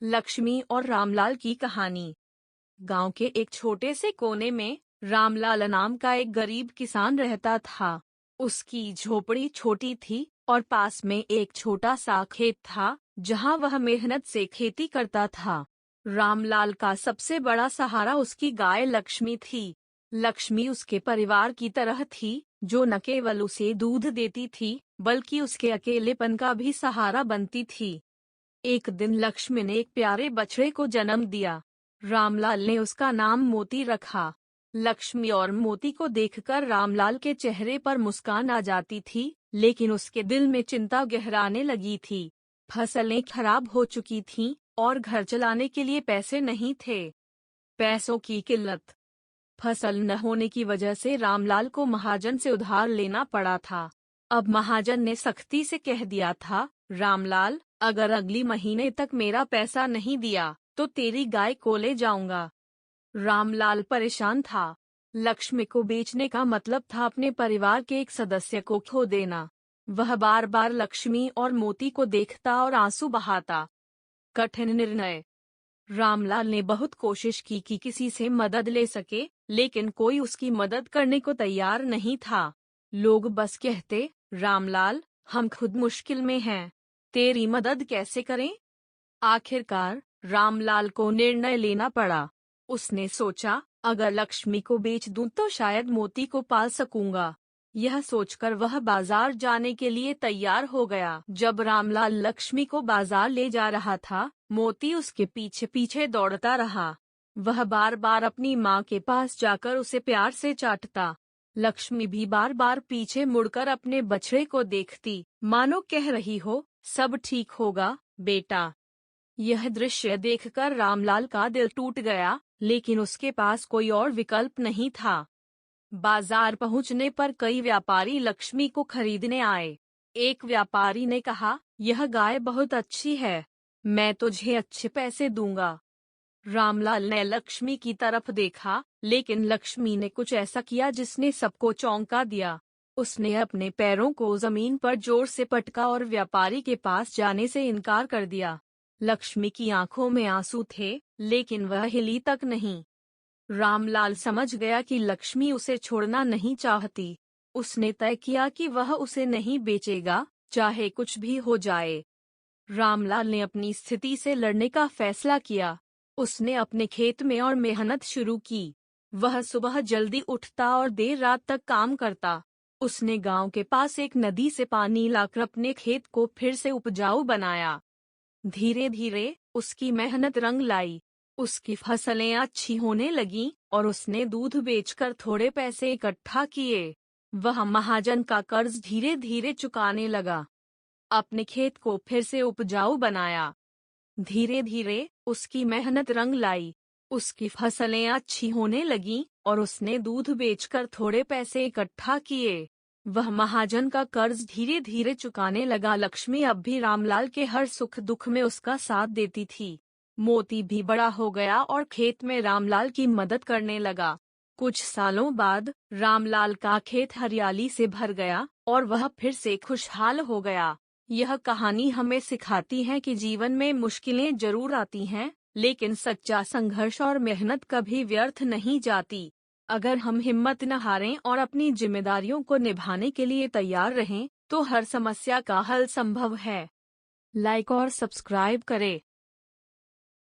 लक्ष्मी और रामलाल की कहानी। गांव के एक छोटे से कोने में रामलाल नाम का एक गरीब किसान रहता था। उसकी झोपड़ी छोटी थी और पास में एक छोटा सा खेत था जहां वह मेहनत से खेती करता था। रामलाल का सबसे बड़ा सहारा उसकी गाय लक्ष्मी थी। लक्ष्मी उसके परिवार की तरह थी, जो न केवल उसे दूध देती थी बल्कि उसके अकेलेपन का भी सहारा बनती थी। एक दिन लक्ष्मी ने एक प्यारे बछड़े को जन्म दिया। रामलाल ने उसका नाम मोती रखा। लक्ष्मी और मोती को देखकर रामलाल के चेहरे पर मुस्कान आ जाती थी, लेकिन उसके दिल में चिंता गहराने लगी थी। फसलें खराब हो चुकी थीं और घर चलाने के लिए पैसे नहीं थे। पैसों की किल्लत। फसल न होने की वजह से रामलाल को महाजन से उधार लेना पड़ा था। अब महाजन ने सख्ती से कह दिया था, रामलाल, अगर अगली महीने तक मेरा पैसा नहीं दिया तो तेरी गाय को ले जाऊंगा। रामलाल परेशान था। लक्ष्मी को बेचने का मतलब था अपने परिवार के एक सदस्य को खो देना। वह बार बार लक्ष्मी और मोती को देखता और आंसू बहाता। कठिन निर्णय। रामलाल ने बहुत कोशिश की कि किसी से मदद ले सके, लेकिन कोई उसकी मदद करने को तैयार नहीं था। लोग बस कहते, रामलाल, हम खुद मुश्किल में हैं, तेरी मदद कैसे करें? आखिरकार रामलाल को निर्णय लेना पड़ा। उसने सोचा, अगर लक्ष्मी को बेच दूं तो शायद मोती को पाल सकूंगा। यह सोचकर वह बाजार जाने के लिए तैयार हो गया। जब रामलाल लक्ष्मी को बाजार ले जा रहा था, मोती उसके पीछे पीछे दौड़ता रहा। वह बार बार अपनी माँ के पास जाकर उसे प्यार से चाटता। लक्ष्मी भी बार बार पीछे मुड़कर अपने बछड़े को देखती, मानो कह रही हो, सब ठीक होगा बेटा। यह दृश्य देखकर रामलाल का दिल टूट गया, लेकिन उसके पास कोई और विकल्प नहीं था। बाजार पहुंचने पर कई व्यापारी लक्ष्मी को खरीदने आए। एक व्यापारी ने कहा, यह गाय बहुत अच्छी है, मैं तुझे अच्छे पैसे दूंगा। रामलाल ने लक्ष्मी की तरफ देखा, लेकिन लक्ष्मी ने कुछ ऐसा किया जिसने सबको चौंका दिया। उसने अपने पैरों को जमीन पर जोर से पटका और व्यापारी के पास जाने से इनकार कर दिया। लक्ष्मी की आंखों में आंसू थे, लेकिन वह हिली तक नहीं। रामलाल समझ गया कि लक्ष्मी उसे छोड़ना नहीं चाहती। उसने तय किया कि वह उसे नहीं बेचेगा, चाहे कुछ भी हो जाए। रामलाल ने अपनी स्थिति से लड़ने का फैसला किया। उसने अपने खेत में और मेहनत शुरू की। वह सुबह जल्दी उठता और देर रात तक काम करता। उसने गांव के पास एक नदी से पानी लाकर अपने खेत को फिर से उपजाऊ बनाया। धीरे धीरे उसकी मेहनत रंग लाई। उसकी फसलें अच्छी होने लगीं और उसने दूध बेचकर थोड़े पैसे इकट्ठा किए। वह महाजन का कर्ज धीरे धीरे चुकाने लगा। अपने खेत को फिर से उपजाऊ बनाया। धीरे धीरे उसकी मेहनत रंग लाई। उसकी फसलें अच्छी होने लगीं और उसने दूध बेचकर थोड़े पैसे इकट्ठा किए। वह महाजन का कर्ज धीरे धीरे चुकाने लगा। लक्ष्मी अब भी रामलाल के हर सुख दुख में उसका साथ देती थी। मोती भी बड़ा हो गया और खेत में रामलाल की मदद करने लगा। कुछ सालों बाद रामलाल का खेत हरियाली से भर गया और वह फिर से खुशहाल हो गया। यह कहानी हमें सिखाती है कि जीवन में मुश्किलें जरूर आती हैं, लेकिन सच्चा संघर्ष और मेहनत कभी व्यर्थ नहीं जाती। अगर हम हिम्मत न हारें और अपनी जिम्मेदारियों को निभाने के लिए तैयार रहें, तो हर समस्या का हल संभव है। लाइक और सब्सक्राइब करें।